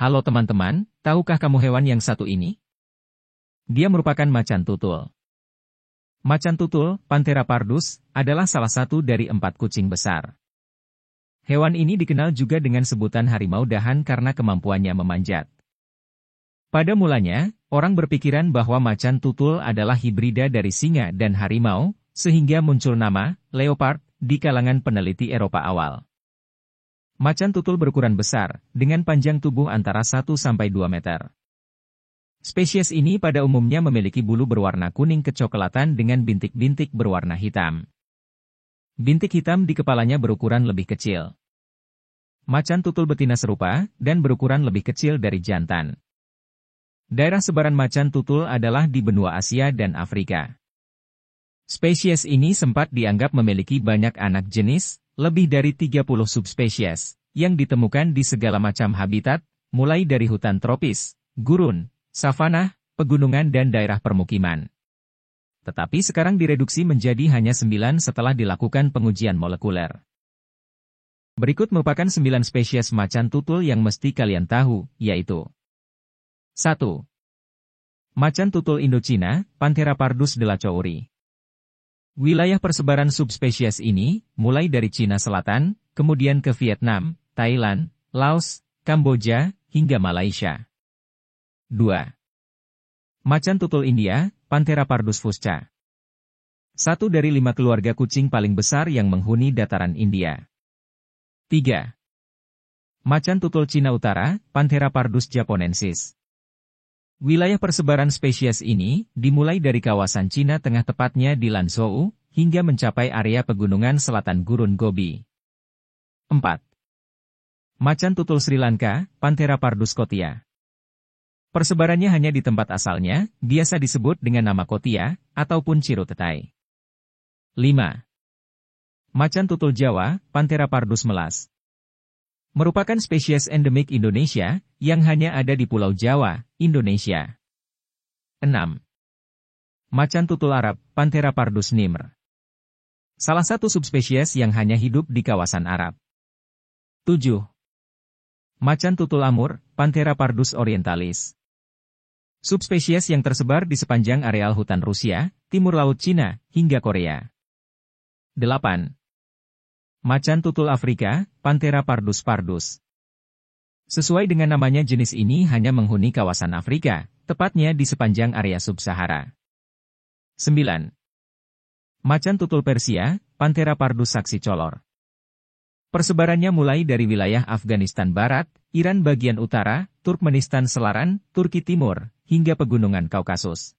Halo teman-teman, tahukah kamu hewan yang satu ini? Dia merupakan macan tutul. Macan tutul, Panthera pardus, adalah salah satu dari 4 kucing besar. Hewan ini dikenal juga dengan sebutan harimau dahan karena kemampuannya memanjat. Pada mulanya, orang berpikiran bahwa macan tutul adalah hibrida dari singa dan harimau, sehingga muncul nama leopard di kalangan peneliti Eropa awal. Macan tutul berukuran besar, dengan panjang tubuh antara 1-2 meter. Spesies ini pada umumnya memiliki bulu berwarna kuning kecoklatan dengan bintik-bintik berwarna hitam. Bintik hitam di kepalanya berukuran lebih kecil. Macan tutul betina serupa, dan berukuran lebih kecil dari jantan. Daerah sebaran macan tutul adalah di benua Asia dan Afrika. Spesies ini sempat dianggap memiliki banyak anak jenis, lebih dari 30 subspesies, yang ditemukan di segala macam habitat, mulai dari hutan tropis, gurun, savana, pegunungan dan daerah permukiman. Tetapi sekarang direduksi menjadi hanya 9 setelah dilakukan pengujian molekuler. Berikut merupakan 9 spesies macan tutul yang mesti kalian tahu, yaitu 1. Macan tutul Indochina, Panthera pardus delacouri. Wilayah persebaran subspesies ini, mulai dari Cina Selatan, kemudian ke Vietnam, Thailand, Laos, Kamboja, hingga Malaysia. 2. Macan tutul India, Panthera pardus fusca. Satu dari 5 keluarga kucing paling besar yang menghuni dataran India. 3. Macan tutul Cina Utara, Panthera pardus japonensis. Wilayah persebaran spesies ini, dimulai dari kawasan Cina Tengah tepatnya di Lanzhou, hingga mencapai area pegunungan selatan Gurun Gobi. 4. Macan tutul Sri Lanka, Panthera pardus cotia. Persebarannya hanya di tempat asalnya, biasa disebut dengan nama cotia, ataupun cirutetai. 5. Macan tutul Jawa, Panthera pardus melas. Merupakan spesies endemik Indonesia, yang hanya ada di Pulau Jawa, Indonesia. 6. Macan tutul Arab, Panthera pardus nimr. Salah satu subspesies yang hanya hidup di kawasan Arab. 7. Macan tutul Amur, Panthera pardus orientalis. Subspesies yang tersebar di sepanjang areal hutan Rusia, Timur Laut Cina, hingga Korea. 8. Macan tutul Afrika, Panthera pardus pardus. Sesuai dengan namanya jenis ini hanya menghuni kawasan Afrika, tepatnya di sepanjang area sub-Sahara. 9. Macan tutul Persia, Panthera pardus saksi color. Persebarannya mulai dari wilayah Afghanistan Barat, Iran bagian utara, Turkmenistan Selaran, Turki Timur, hingga pegunungan Kaukasus.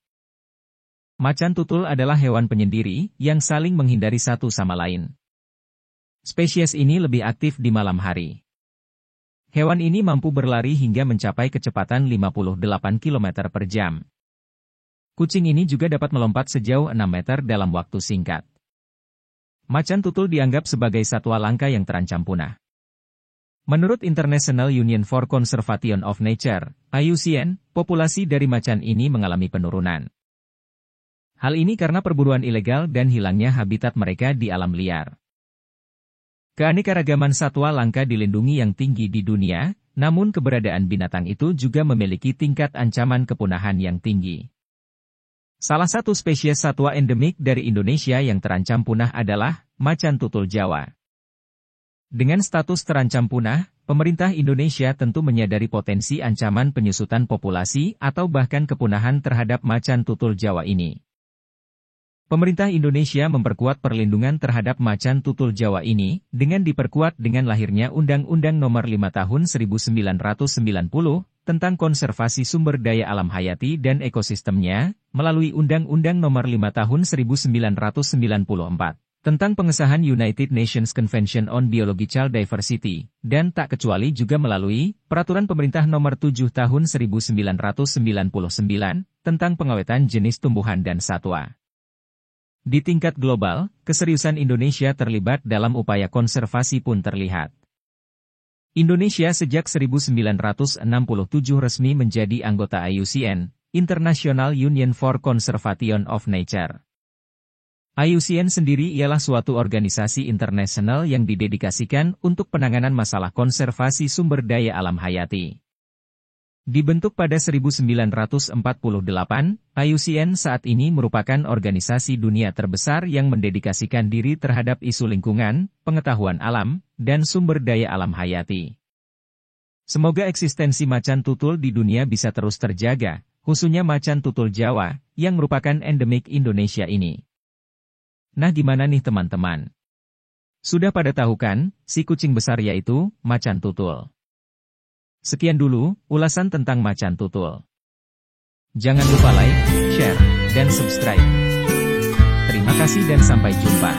Macan tutul adalah hewan penyendiri yang saling menghindari satu sama lain. Spesies ini lebih aktif di malam hari. Hewan ini mampu berlari hingga mencapai kecepatan 58 km per jam. Kucing ini juga dapat melompat sejauh 6 meter dalam waktu singkat. Macan tutul dianggap sebagai satwa langka yang terancam punah. Menurut International Union for Conservation of Nature, IUCN, populasi dari macan ini mengalami penurunan. Hal ini karena perburuan ilegal dan hilangnya habitat mereka di alam liar. Keanekaragaman satwa langka dilindungi yang tinggi di dunia, namun keberadaan binatang itu juga memiliki tingkat ancaman kepunahan yang tinggi. Salah satu spesies satwa endemik dari Indonesia yang terancam punah adalah macan tutul Jawa. Dengan status terancam punah, pemerintah Indonesia tentu menyadari potensi ancaman penyusutan populasi atau bahkan kepunahan terhadap macan tutul Jawa ini. Pemerintah Indonesia memperkuat perlindungan terhadap macan tutul Jawa ini, dengan diperkuat dengan lahirnya Undang-Undang Nomor 5 Tahun 1990, tentang konservasi sumber daya alam hayati dan ekosistemnya, melalui Undang-Undang Nomor 5 Tahun 1994, tentang pengesahan United Nations Convention on Biological Diversity, dan tak kecuali juga melalui Peraturan Pemerintah Nomor 7 Tahun 1999, tentang pengawetan jenis tumbuhan dan satwa. Di tingkat global, keseriusan Indonesia terlibat dalam upaya konservasi pun terlihat. Indonesia sejak 1967 resmi menjadi anggota IUCN, International Union for Conservation of Nature. IUCN sendiri ialah suatu organisasi internasional yang didedikasikan untuk penanganan masalah konservasi sumber daya alam hayati. Dibentuk pada 1948, IUCN saat ini merupakan organisasi dunia terbesar yang mendedikasikan diri terhadap isu lingkungan, pengetahuan alam, dan sumber daya alam hayati. Semoga eksistensi macan tutul di dunia bisa terus terjaga, khususnya macan tutul Jawa, yang merupakan endemik Indonesia ini. Nah, gimana nih teman-teman? Sudah pada tahu kan, si kucing besar yaitu macan tutul. Sekian dulu ulasan tentang macan tutul. Jangan lupa like, share, dan subscribe. Terima kasih dan sampai jumpa.